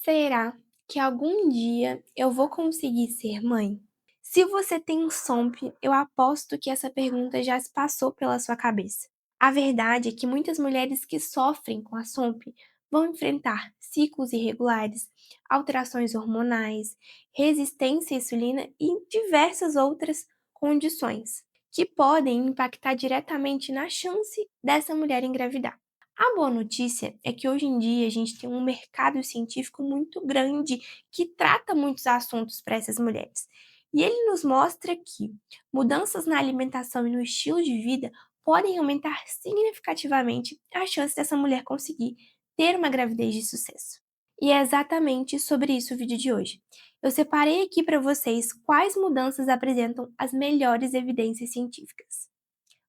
Será que algum dia eu vou conseguir ser mãe? Se você tem um SOMP, eu aposto que essa pergunta já se passou pela sua cabeça. A verdade é que muitas mulheres que sofrem com a SOMP vão enfrentar ciclos irregulares, alterações hormonais, resistência à insulina e diversas outras condições que podem impactar diretamente na chance dessa mulher engravidar. A boa notícia é que hoje em dia a gente tem um mercado científico muito grande que trata muitos assuntos para essas mulheres. E ele nos mostra que mudanças na alimentação e no estilo de vida podem aumentar significativamente a chance dessa mulher conseguir ter uma gravidez de sucesso. E é exatamente sobre isso o vídeo de hoje. Eu separei aqui para vocês quais mudanças apresentam as melhores evidências científicas.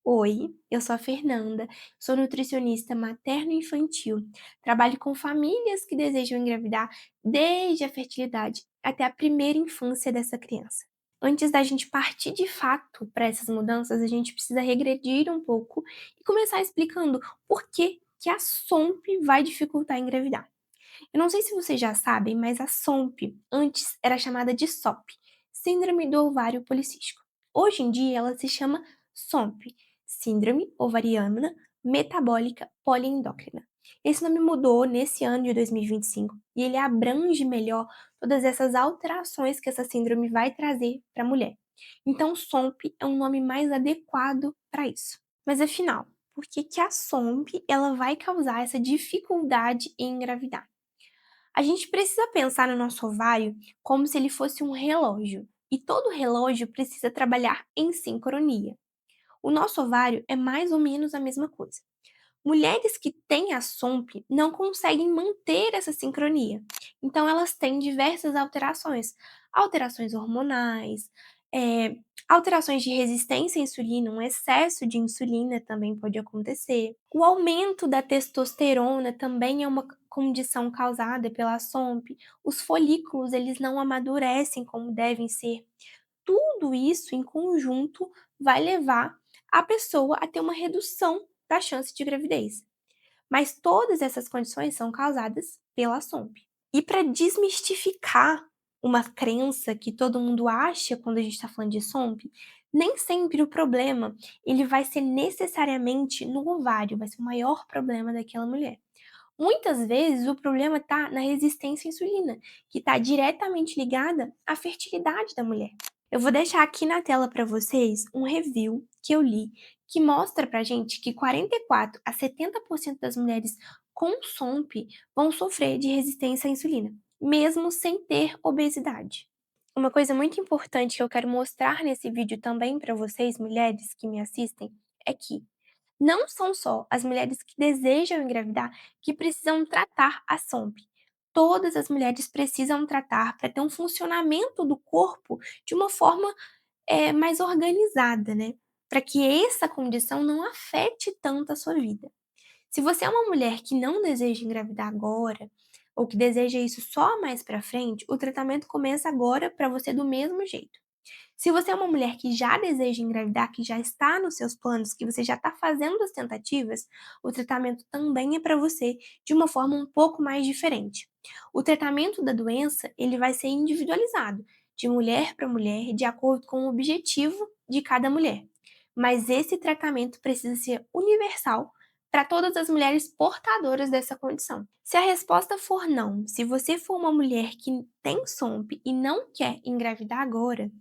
Oi, eu sou a Fernanda, sou nutricionista materno-infantil. Trabalho com famílias que desejam engravidar desde a fertilidade até a primeira infância dessa criança. Antes da gente partir de fato para essas mudanças, a gente precisa regredir um pouco e começar explicando por que a SOMP vai dificultar engravidar. Eu não sei se vocês já sabem, mas a SOMP antes era chamada de SOP, Síndrome do Ovário Policístico. Hoje em dia ela se chama SOMP, Síndrome Ovariana Metabólica Poliendócrina. Esse nome mudou nesse ano de 2025 e ele abrange melhor todas essas alterações que essa síndrome vai trazer para a mulher. Então, SOMP é um nome mais adequado para isso. Mas afinal, por que a SOMP ela vai causar essa dificuldade em engravidar? A gente precisa pensar no nosso ovário como se ele fosse um relógio, e todo relógio precisa trabalhar em sincronia. O nosso ovário é mais ou menos a mesma coisa. Mulheres que têm a SOMP não conseguem manter essa sincronia, então elas têm diversas alterações, alterações hormonais, eh, alterações de resistência à insulina, um excesso de insulina também pode acontecer. O aumento da testosterona também é uma condição causada pela SOMP. Os folículos, eles não amadurecem como devem ser. Tudo isso em conjunto vai levar a pessoa a ter uma redução da chance de gravidez. Mas todas essas condições são causadas pela SOMP. E para desmistificar uma crença que todo mundo acha quando a gente está falando de SOMP, nem sempre o problema ele vai ser necessariamente no ovário, vai ser o maior problema daquela mulher. Muitas vezes o problema está na resistência à insulina, que está diretamente ligada à fertilidade da mulher. Eu vou deixar aqui na tela para vocês um review que eu li, que mostra pra gente que 44 a 70% das mulheres com SOMP vão sofrer de resistência à insulina, mesmo sem ter obesidade. Uma coisa muito importante que eu quero mostrar nesse vídeo também para vocês, mulheres que me assistem, é que não são só as mulheres que desejam engravidar que precisam tratar a SOMP. Todas as mulheres precisam tratar para ter um funcionamento do corpo de uma forma mais organizada, né? Para que essa condição não afete tanto a sua vida. Se você é uma mulher que não deseja engravidar agora, ou que deseja isso só mais para frente, o tratamento começa agora para você do mesmo jeito. Se você é uma mulher que já deseja engravidar, que já está nos seus planos, que você já está fazendo as tentativas, o tratamento também é para você de uma forma um pouco mais diferente. O tratamento da doença, ele vai ser individualizado, de mulher para mulher, de acordo com o objetivo de cada mulher. Mas esse tratamento precisa ser universal para todas as mulheres portadoras dessa condição. Se a resposta for não, se você for uma mulher que tem SOMP e não quer engravidar agora,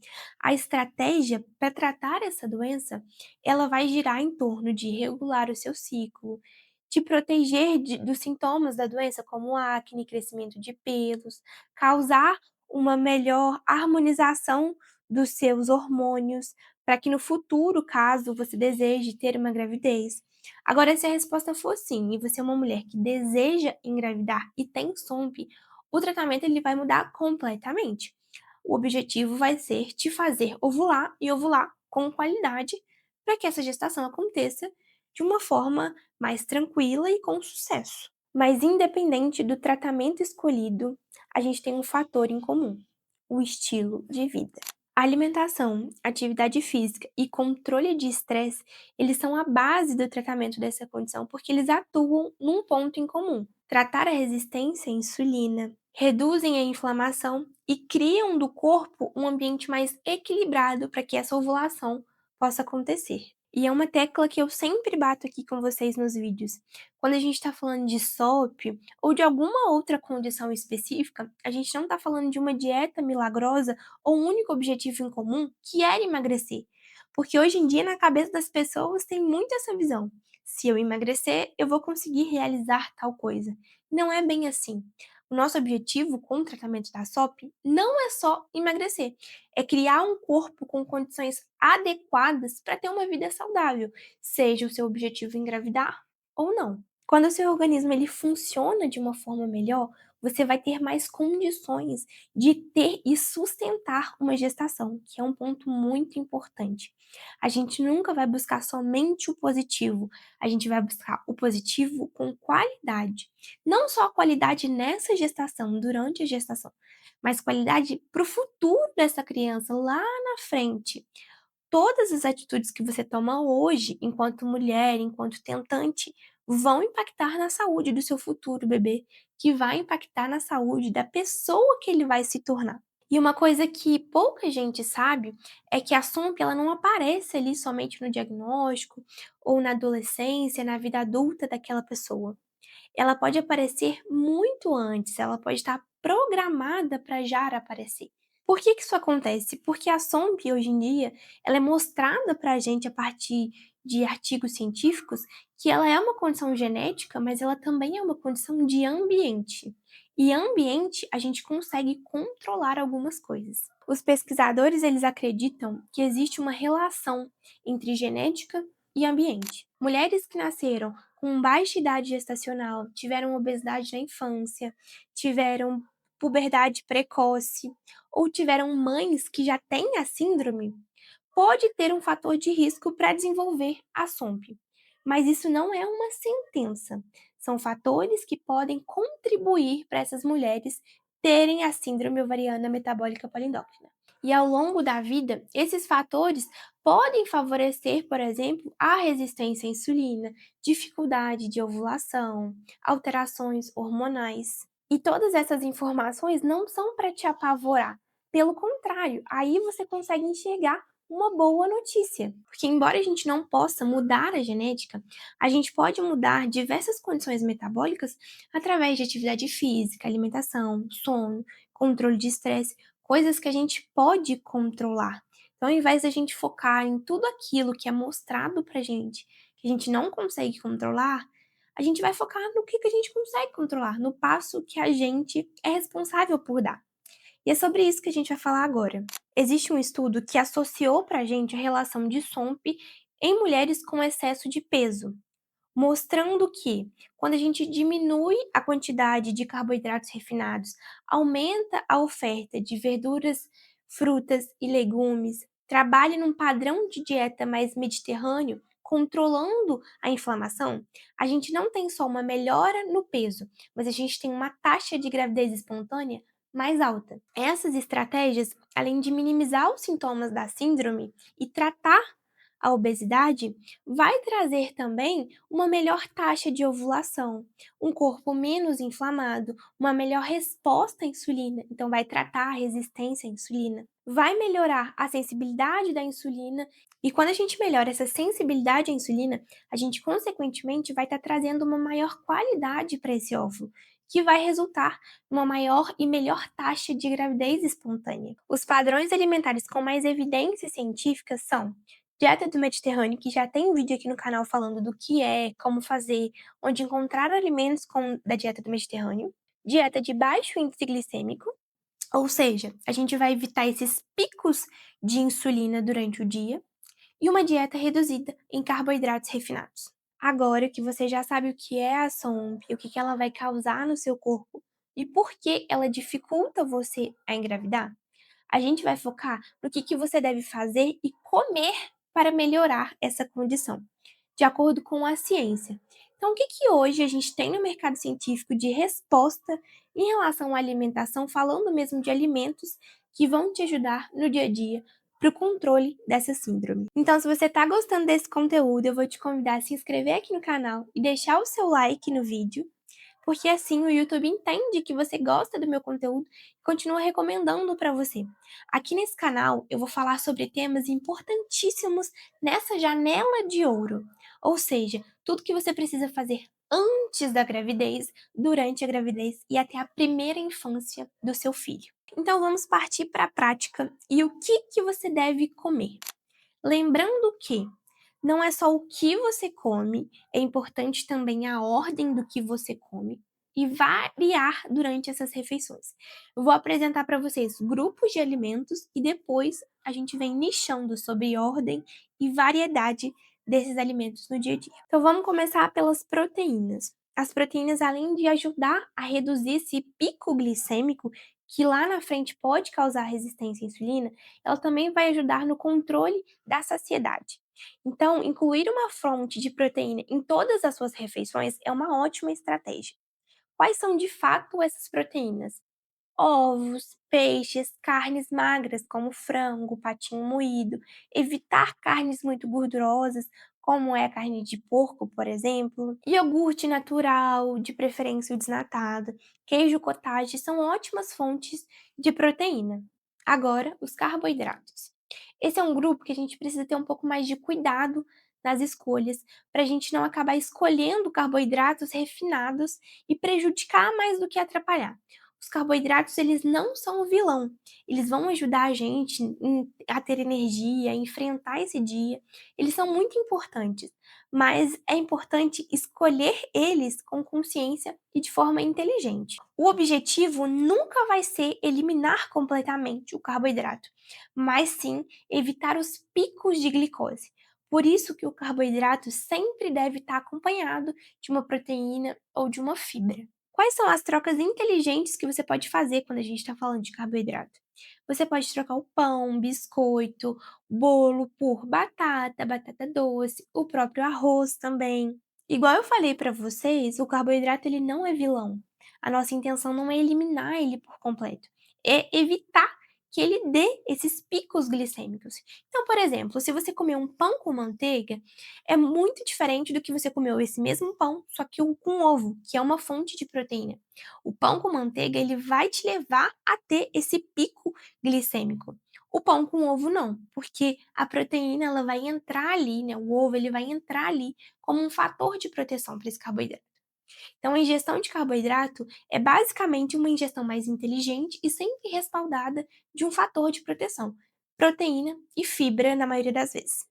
a estratégia para tratar essa doença, ela vai girar em torno de regular o seu ciclo, te proteger dos sintomas da doença, como acne, crescimento de pelos, causar uma melhor harmonização dos seus hormônios, para que no futuro, caso você deseje ter uma gravidez. Agora, se a resposta for sim, e você é uma mulher que deseja engravidar e tem SOMP, o tratamento ele vai mudar completamente. O objetivo vai ser te fazer ovular e ovular com qualidade para que essa gestação aconteça de uma forma mais tranquila e com sucesso. Mas independente do tratamento escolhido, a gente tem um fator em comum: o estilo de vida. A alimentação, atividade física e controle de estresse, eles são a base do tratamento dessa condição, porque eles atuam num ponto em comum: tratar a resistência à insulina, reduzem a inflamação e criam do corpo um ambiente mais equilibrado para que essa ovulação possa acontecer. E é uma tecla que eu sempre bato aqui com vocês nos vídeos. Quando a gente está falando de SOP ou de alguma outra condição específica, a gente não está falando de uma dieta milagrosa ou um único objetivo em comum, que era emagrecer. Porque hoje em dia, na cabeça das pessoas, tem muito essa visão. Se eu emagrecer, eu vou conseguir realizar tal coisa. Não é bem assim. O nosso objetivo com o tratamento da SOP não é só emagrecer, é criar um corpo com condições adequadas para ter uma vida saudável, seja o seu objetivo engravidar ou não. Quando o seu organismo ele funciona de uma forma melhor, você vai ter mais condições de ter e sustentar uma gestação, que é um ponto muito importante. A gente nunca vai buscar somente o positivo, a gente vai buscar o positivo com qualidade. Não só qualidade nessa gestação, durante a gestação, mas qualidade para o futuro dessa criança lá na frente. Todas as atitudes que você toma hoje, enquanto mulher, enquanto tentante, vão impactar na saúde do seu futuro bebê, que vai impactar na saúde da pessoa que ele vai se tornar. E uma coisa que pouca gente sabe é que a SOMP ela não aparece ali somente no diagnóstico ou na adolescência, na vida adulta daquela pessoa. Ela pode aparecer muito antes, ela pode estar programada para já aparecer. Por que isso acontece? Porque a SOMP hoje em dia, ela é mostrada para a gente a partir de artigos científicos que ela é uma condição genética, mas ela também é uma condição de ambiente. E ambiente a gente consegue controlar algumas coisas. Os pesquisadores eles acreditam que existe uma relação entre genética e ambiente. Mulheres que nasceram com baixa idade gestacional, tiveram obesidade na infância, tiveram puberdade precoce ou tiveram mães que já têm a síndrome, pode ter um fator de risco para desenvolver a SOMP. Mas isso não é uma sentença. São fatores que podem contribuir para essas mulheres terem a síndrome ovariana metabólica poliendócrina. E ao longo da vida, esses fatores podem favorecer, por exemplo, a resistência à insulina, dificuldade de ovulação, alterações hormonais. E todas essas informações não são para te apavorar. Pelo contrário, aí você consegue enxergar uma boa notícia. Porque, embora a gente não possa mudar a genética, a gente pode mudar diversas condições metabólicas através de atividade física, alimentação, sono, controle de estresse, coisas que a gente pode controlar. Então, ao invés da gente focar em tudo aquilo que é mostrado pra gente, que a gente não consegue controlar, a gente vai focar no que a gente consegue controlar, no passo que a gente é responsável por dar. E é sobre isso que a gente vai falar agora. Existe um estudo que associou pra gente a relação de SOMP em mulheres com excesso de peso, mostrando que quando a gente diminui a quantidade de carboidratos refinados, aumenta a oferta de verduras, frutas e legumes, trabalha num padrão de dieta mais mediterrâneo, controlando a inflamação, a gente não tem só uma melhora no peso, mas a gente tem uma taxa de gravidez espontânea mais alta. Essas estratégias, além de minimizar os sintomas da síndrome e tratar a obesidade, vai trazer também uma melhor taxa de ovulação, um corpo menos inflamado, uma melhor resposta à insulina, então vai tratar a resistência à insulina, vai melhorar a sensibilidade da insulina, e quando a gente melhora essa sensibilidade à insulina, a gente consequentemente vai estar trazendo uma maior qualidade para esse óvulo, que vai resultar numa maior e melhor taxa de gravidez espontânea. Os padrões alimentares com mais evidências científicas são dieta do Mediterrâneo, que já tem um vídeo aqui no canal falando do que é, como fazer, onde encontrar alimentos da dieta do Mediterrâneo. Dieta de baixo índice glicêmico, ou seja, a gente vai evitar esses picos de insulina durante o dia. E uma dieta reduzida em carboidratos refinados. Agora que você já sabe o que é a SOMP, o que ela vai causar no seu corpo e por que ela dificulta você a engravidar, a gente vai focar no que você deve fazer e comer para melhorar essa condição, de acordo com a ciência. Então, o que hoje a gente tem no mercado científico de resposta em relação à alimentação, falando mesmo de alimentos que vão te ajudar no dia a dia para o controle dessa síndrome. Então, se você está gostando desse conteúdo, eu vou te convidar a se inscrever aqui no canal e deixar o seu like no vídeo, porque assim o YouTube entende que você gosta do meu conteúdo e continua recomendando para você. Aqui nesse canal eu vou falar sobre temas importantíssimos nessa janela de ouro, ou seja, tudo que você precisa fazer antes da gravidez, durante a gravidez e até a primeira infância do seu filho. Então vamos partir para a prática e o que você deve comer. Lembrando que não é só o que você come, é importante também a ordem do que você come e variar durante essas refeições. Eu vou apresentar para vocês grupos de alimentos e depois a gente vem nichando sobre ordem e variedade desses alimentos no dia a dia. Então vamos começar pelas proteínas. As proteínas, além de ajudar a reduzir esse pico glicêmico, que lá na frente pode causar resistência à insulina, ela também vai ajudar no controle da saciedade. Então, incluir uma fonte de proteína em todas as suas refeições é uma ótima estratégia. Quais são de fato essas proteínas? Ovos, peixes, carnes magras como frango, patinho moído, evitar carnes muito gordurosas, como é a carne de porco, por exemplo, iogurte natural, de preferência o desnatado, queijo cottage são ótimas fontes de proteína. Agora, os carboidratos. Esse é um grupo que a gente precisa ter um pouco mais de cuidado nas escolhas, para a gente não acabar escolhendo carboidratos refinados e prejudicar mais do que atrapalhar. Os carboidratos, eles não são o vilão. Eles vão ajudar a gente a ter energia, a enfrentar esse dia. Eles são muito importantes, mas é importante escolher eles com consciência e de forma inteligente. O objetivo nunca vai ser eliminar completamente o carboidrato, mas sim evitar os picos de glicose. Por isso que o carboidrato sempre deve estar acompanhado de uma proteína ou de uma fibra. Quais são as trocas inteligentes que você pode fazer quando a gente está falando de carboidrato? Você pode trocar o pão, biscoito, bolo por batata, batata doce, o próprio arroz também. Igual eu falei para vocês, o carboidrato ele não é vilão. A nossa intenção não é eliminar ele por completo, é evitar que ele dê esses picos glicêmicos. Então, por exemplo, se você comer um pão com manteiga, é muito diferente do que você comeu esse mesmo pão, só que com ovo, que é uma fonte de proteína. O pão com manteiga, ele vai te levar a ter esse pico glicêmico. O pão com ovo não, porque a proteína ela vai entrar ali, né? O ovo ele vai entrar ali como um fator de proteção para esse carboidrato. Então, a ingestão de carboidrato é basicamente uma ingestão mais inteligente e sempre respaldada de um fator de proteção, proteína e fibra na maioria das vezes.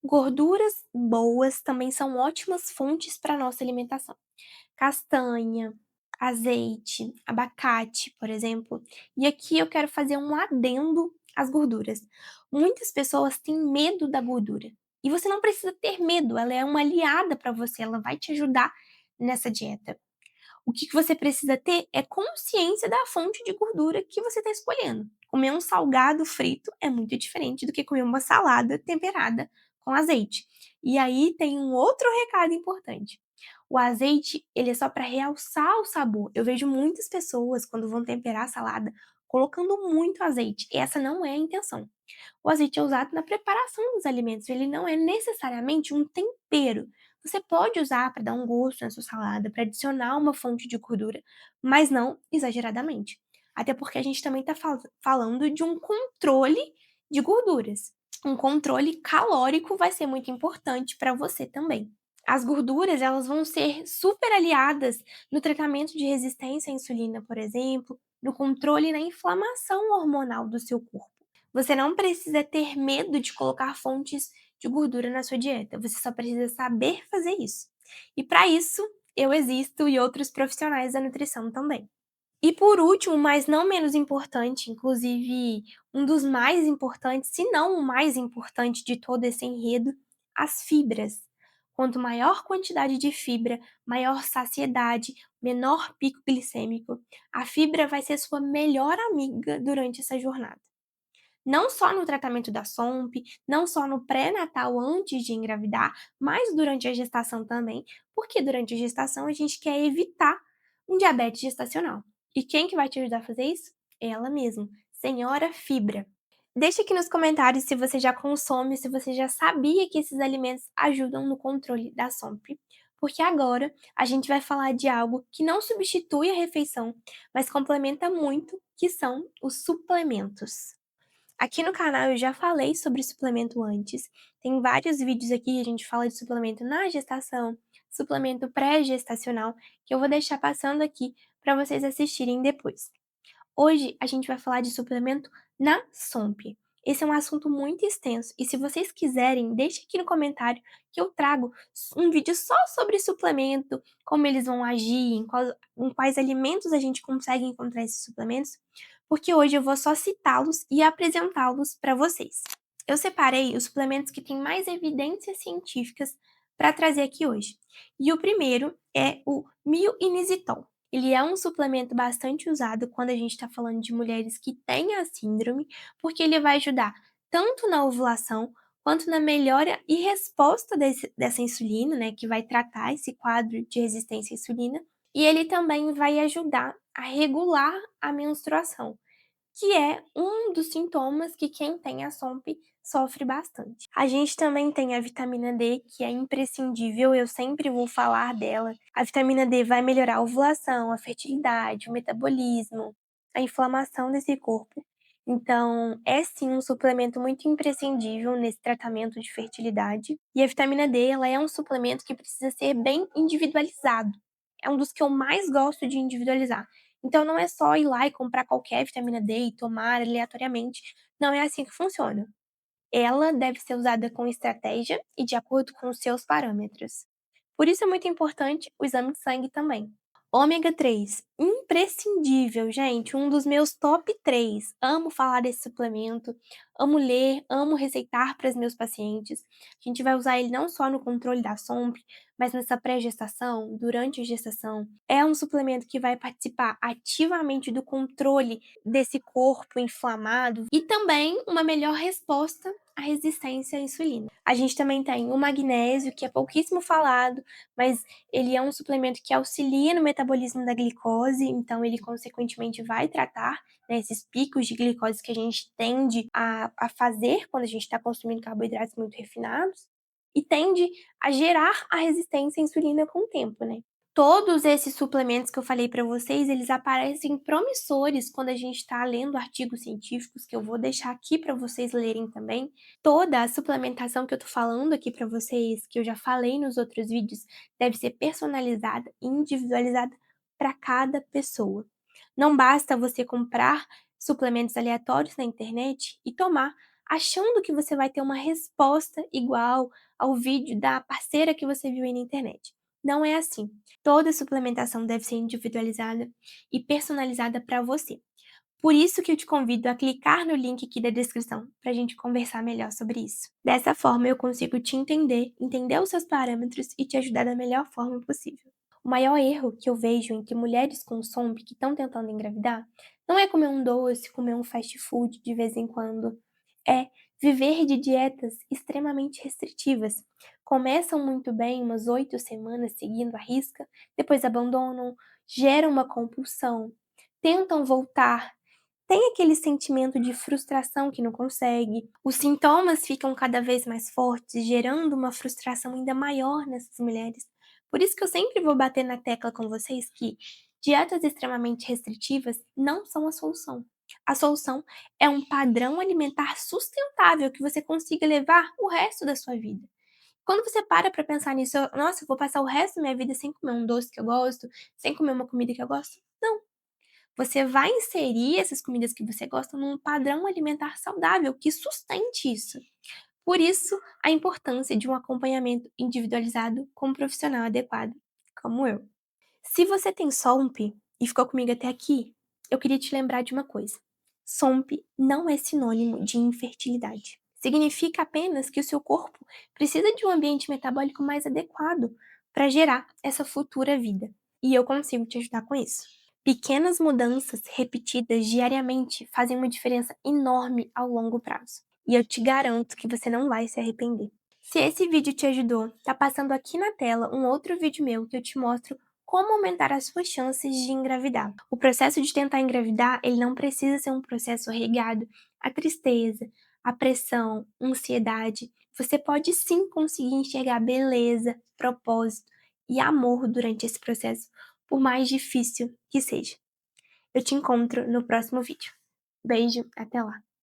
Gorduras boas também são ótimas fontes para a nossa alimentação. Castanha, azeite, abacate, por exemplo. E aqui eu quero fazer um adendo às gorduras. Muitas pessoas têm medo da gordura. E você não precisa ter medo, ela é uma aliada para você, ela vai te ajudar nessa dieta. O que você precisa ter é consciência da fonte de gordura que você está escolhendo. Comer um salgado frito é muito diferente do que comer uma salada temperada com azeite. E aí tem um outro recado importante. O azeite, ele é só para realçar o sabor. Eu vejo muitas pessoas, quando vão temperar a salada, colocando muito azeite. Essa não é a intenção. O azeite é usado na preparação dos alimentos, ele não é necessariamente um tempero. Você pode usar para dar um gosto na sua salada, para adicionar uma fonte de gordura, mas não exageradamente. Até porque a gente também está falando de um controle de gorduras. Um controle calórico vai ser muito importante para você também. As gorduras, elas vão ser super aliadas no tratamento de resistência à insulina, por exemplo, no controle na inflamação hormonal do seu corpo. Você não precisa ter medo de colocar fontes de gordura na sua dieta, você só precisa saber fazer isso. E para isso, eu existo e outros profissionais da nutrição também. E por último, mas não menos importante, inclusive um dos mais importantes, se não o mais importante de todo esse enredo, as fibras. Quanto maior quantidade de fibra, maior saciedade, menor pico glicêmico. A fibra vai ser sua melhor amiga durante essa jornada. Não só no tratamento da SOMP, não só no pré-natal antes de engravidar, mas durante a gestação também, porque durante a gestação a gente quer evitar um diabetes gestacional. E quem que vai te ajudar a fazer isso? Ela mesma, Senhora Fibra. Deixe aqui nos comentários se você já consome, se você já sabia que esses alimentos ajudam no controle da SOMP, porque agora a gente vai falar de algo que não substitui a refeição, mas complementa muito, que são os suplementos. Aqui no canal eu já falei sobre suplemento antes, tem vários vídeos aqui que a gente fala de suplemento na gestação, suplemento pré-gestacional, que eu vou deixar passando aqui para vocês assistirem depois. Hoje a gente vai falar de suplemento na SOMP. Esse é um assunto muito extenso e se vocês quiserem, deixe aqui no comentário que eu trago um vídeo só sobre suplemento, como eles vão agir, em quais alimentos a gente consegue encontrar esses suplementos, porque hoje eu vou só citá-los e apresentá-los para vocês. Eu separei os suplementos que têm mais evidências científicas para trazer aqui hoje. E o primeiro é o Myo-inositol. Ele é um suplemento bastante usado quando a gente está falando de mulheres que têm a síndrome, porque ele vai ajudar tanto na ovulação quanto na melhora e resposta dessa insulina, né, que vai tratar esse quadro de resistência à insulina, e ele também vai ajudar a regular a menstruação, que é um dos sintomas que quem tem a SOMP sofre bastante. A gente também tem a vitamina D, que é imprescindível, eu sempre vou falar dela. A vitamina D vai melhorar a ovulação, a fertilidade, o metabolismo, a inflamação desse corpo. Então, é sim um suplemento muito imprescindível nesse tratamento de fertilidade. E a vitamina D, ela é um suplemento que precisa ser bem individualizado. É um dos que eu mais gosto de individualizar. Então não é só ir lá e comprar qualquer vitamina D e tomar aleatoriamente. Não é assim que funciona. Ela deve ser usada com estratégia e de acordo com os seus parâmetros. Por isso é muito importante o exame de sangue também. Ômega 3, imprescindível, gente, um dos meus top 3. Amo falar desse suplemento, amo ler, amo receitar para os meus pacientes. A gente vai usar ele não só no controle da SOMP, mas nessa pré-gestação, durante a gestação. É um suplemento que vai participar ativamente do controle desse corpo inflamado e também uma melhor resposta à resistência à insulina. A gente também tem o magnésio, que é pouquíssimo falado, mas ele é um suplemento que auxilia no metabolismo da glicose, então ele consequentemente vai tratar, né, esses picos de glicose que a gente tende a fazer quando a gente está consumindo carboidratos muito refinados, e tende a gerar a resistência à insulina com o tempo, né. Todos esses suplementos que eu falei para vocês, eles aparecem promissores quando a gente está lendo artigos científicos, que eu vou deixar aqui para vocês lerem também. Toda a suplementação que eu tô falando aqui para vocês, que eu já falei nos outros vídeos, deve ser personalizada e individualizada para cada pessoa. Não basta você comprar suplementos aleatórios na internet e tomar, achando que você vai ter uma resposta igual ao vídeo da parceira que você viu aí na internet. Não é assim. Toda suplementação deve ser individualizada e personalizada para você. Por isso que eu te convido a clicar no link aqui da descrição para a gente conversar melhor sobre isso. Dessa forma eu consigo te entender, entender os seus parâmetros e te ajudar da melhor forma possível. O maior erro que eu vejo entre mulheres com SOMP que estão tentando engravidar não é comer um doce, comer um fast food de vez em quando. É viver de dietas extremamente restritivas. Começam muito bem umas 8 semanas seguindo a risca, depois abandonam, geram uma compulsão, tentam voltar, tem aquele sentimento de frustração que não consegue, os sintomas ficam cada vez mais fortes, gerando uma frustração ainda maior nessas mulheres. Por isso que eu sempre vou bater na tecla com vocês que dietas extremamente restritivas não são a solução. A solução é um padrão alimentar sustentável que você consiga levar o resto da sua vida. Quando você para pensar nisso, nossa, eu vou passar o resto da minha vida sem comer um doce que eu gosto, sem comer uma comida que eu gosto? Não. Você vai inserir essas comidas que você gosta num padrão alimentar saudável que sustente isso. Por isso, a importância de um acompanhamento individualizado com um profissional adequado, como eu. Se você tem SOMP e ficou comigo até aqui, eu queria te lembrar de uma coisa. SOMP não é sinônimo de infertilidade. Significa apenas que o seu corpo precisa de um ambiente metabólico mais adequado para gerar essa futura vida. E eu consigo te ajudar com isso. Pequenas mudanças repetidas diariamente fazem uma diferença enorme ao longo prazo. E eu te garanto que você não vai se arrepender. Se esse vídeo te ajudou, tá passando aqui na tela um outro vídeo meu que eu te mostro como aumentar as suas chances de engravidar. O processo de tentar engravidar, ele não precisa ser um processo regado à tristeza, à pressão, ansiedade. Você pode sim conseguir enxergar beleza, propósito e amor durante esse processo, por mais difícil que seja. Eu te encontro no próximo vídeo. Beijo, até lá.